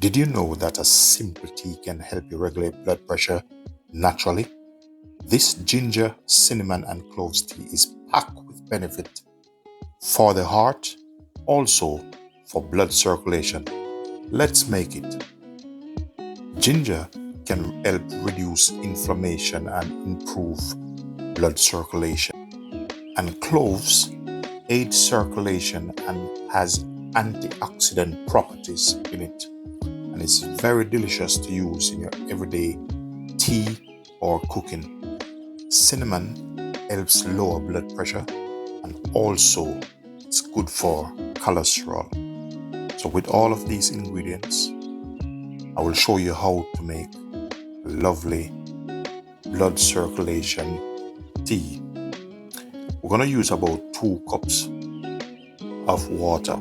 Did you know that a simple tea can help you regulate blood pressure naturally? This ginger, cinnamon, and cloves tea is packed with benefit for the heart, also for blood circulation. Let's make it. Ginger can help reduce inflammation and improve blood circulation. And cloves aid circulation and has antioxidant properties in it. And it's very delicious to use in your everyday tea or cooking. Cinnamon helps lower blood pressure and also it's good for cholesterol. So with all of these ingredients, I will show you how to make a lovely blood circulation tea. We're going to use about 2 cups of water.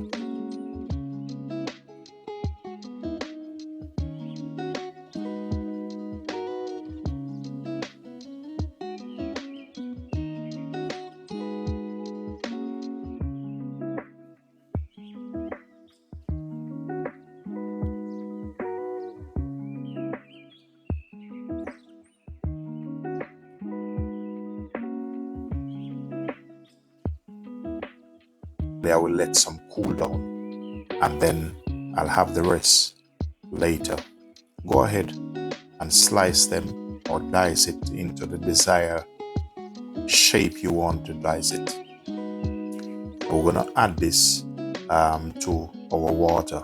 I will let some cool down and then I'll have the rest later. Go ahead and slice them or dice it into the desired shape you want to dice it. We're going to add this to our water.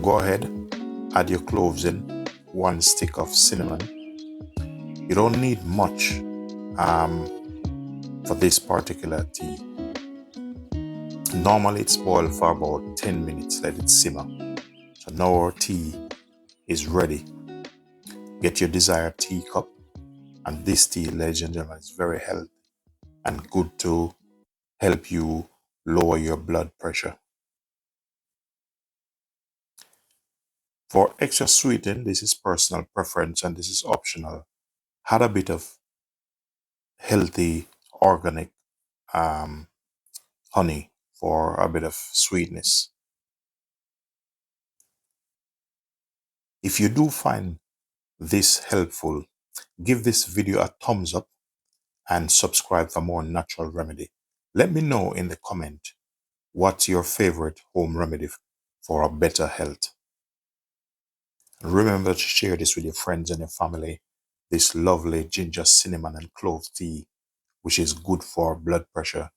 Go ahead, add your cloves in, 1 stick of cinnamon. You don't need much for this particular tea. Normally it's boiled for about 10 minutes, let it simmer. So now our tea is ready. Get your desired teacup, and this tea, ladies and gentlemen, is very healthy and good to help you lower your blood pressure. For extra sweetening, this is personal preference and this is optional. Add a bit of healthy organic honey for a bit of sweetness. If you do find this helpful, give this video a thumbs up and subscribe for more natural remedy. Let me know in the comment what's your favorite home remedy for a better health. And remember to share this with your friends and your family. This lovely ginger, cinnamon, and clove tea, which is good for blood pressure.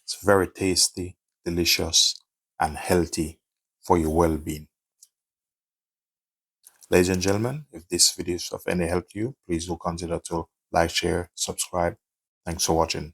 It's very tasty, delicious, and healthy for your well-being. Ladies and gentlemen, if this video is of any help to you, please do consider to like, share, subscribe. Thanks for watching.